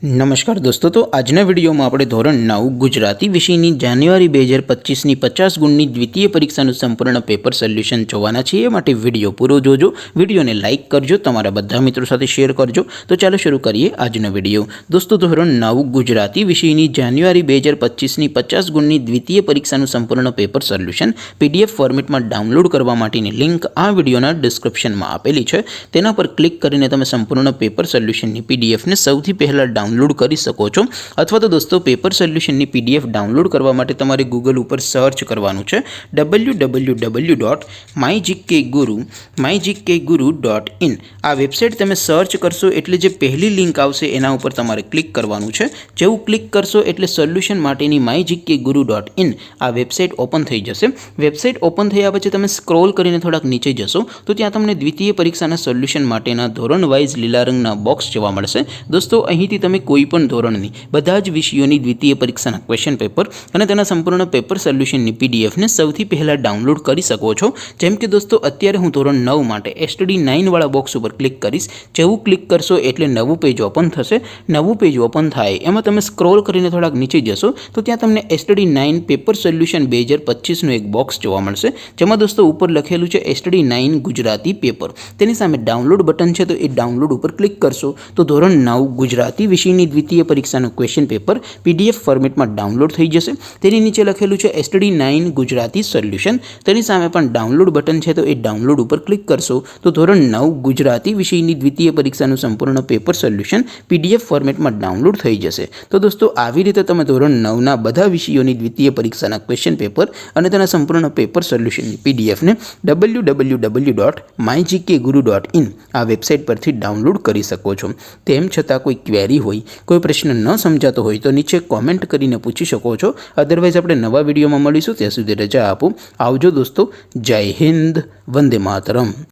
नमस्कार दोस्तों, तो आजना विडियो में આપણે ધોરણ 9 ગુજરાતી વિષયની જાન્યુઆરી 2025 ની 50 ગુણની દ્વિતીય પરીક્ષાનું સંપૂર્ણ પેપર સોલ્યુશન જોવાના છે। એ માટે વિડિયો પૂરો જોજો, વિડિયોને લાઈક કરજો, તમારા બધા મિત્રો સાથે શેર કરજો। તો ચાલો શરૂ કરીએ આજનો વિડિયો। દોસ્તો, ધોરણ 9 ગુજરાતી વિષયની જાન્યુઆરી 2025 ની 50 ગુણની દ્વિતીય પરીક્ષાનું સંપૂર્ણ પેપર સોલ્યુશન પીડીએફ ફોર્મેટમાં ડાઉનલોડ કરવા માટેની લિંક આ વિડિયોના ડિસ્ક્રિપ્શનમાં આપેલી છે। તેના પર ક્લિક કરીને તમે સંપૂર્ણ પેપર સોલ્યુશનની પીડીએફને સૌથી પહેલા डाउनलॉड कर सको छो। अथवा तो दोस्तों पेपर सोल्यूशन पीडीएफ डाउनलॉड करवा माटे तमारे गूगल पर सर्च करवानुं छे www.mygkguru.in। आ वेबसाइट तमे सर्च करशो एटले जे पहली लिंक आवशे एना उपर तमारे क्लिक करवानुं छे। जेवुं क्लिक करशो एटले सोल्यूशन माटेनी mygkguru.in आ वेबसाइट ओपन थई जशे। वेबसाइट ओपन थया पछी तमे स्क्रॉल करीने थोड़ाक नीचे जशो तो त्यां तमने द्वितीय परीक्षाना सोल्यूशन माटेना धोरण वाइज लीला रंगना बॉक्स जोवा मळशे। दोस्तों, અહીંથી તમે કોઈપણ ધોરણની બધા જ વિષયોની દ્વિતીય પરીક્ષાના ક્વેશ્ચન પેપર અને તેના સંપૂર્ણ પેપર સોલ્યુશનની પીડીએફને સૌથી પહેલાં ડાઉનલોડ કરી શકો છો। જેમ કે દોસ્તો, અત્યારે હું ધોરણ 9 માટે એસટીડી 9 વાળા બોક્સ ઉપર ક્લિક કરીશ। જેવું ક્લિક કરશો એટલે નવું પેજ ઓપન થશે। નવું પેજ ઓપન થાય એમાં તમે સ્ક્રોલ કરીને થોડાક નીચે જશો તો ત્યાં તમને એસટીડી 9 પેપર સોલ્યુશન 2025નું એક બોક્સ જોવા મળશે, જેમાં દોસ્તો ઉપર લખેલું છે એસટીડી 9 ગુજરાતી પેપર। તેની સામે ડાઉનલોડ બટન છે, તો એ ડાઉનલોડ ઉપર ક્લિક કરશો તો ધોરણ 9 ગુજરાતી વિષયની દ્વિતીય પરીક્ષાનું ક્વેશ્ચન પેપર પીડીએફ ફોર્મેટમાં ડાઉનલોડ થઈ જશે। તેની નીચે લખેલું છે એસટીડી 9 ગુજરાતી સોલ્યુશન, તેની સામે પણ ડાઉનલોડ બટન છે, તો એ ડાઉનલોડ ઉપર ક્લિક કરશો તો ધોરણ 9 ગુજરાતી વિષયની દ્વિતીય પરીક્ષાનું સંપૂર્ણ પેપર સોલ્યુશન પીડીએફ ફોર્મેટમાં ડાઉનલોડ થઈ જશે। તો દોસ્તો, આવી રીતે તમે ધોરણ 9ના બધા વિષયોની દ્વિતીય પરીક્ષાના ક્વેશ્ચન પેપર અને તેના સંપૂર્ણ પેપર સોલ્યુશનની પીડીએફને www.mygkguru.in આ વેબસાઇટ પરથી ડાઉનલોડ કરી શકો છો। તેમ છતાં કોઈ ક્વેરી હોય, कोई प्रश्न न समझातो हो तो नीचे कॉमेंट करीने पूछी शको छो। अदरवाइज आपणे नवा विडियो में मळीशुं, त्यां सुधी रजा आपो। आवजो दोस्तों। जय हिंद, वंदे मातरम।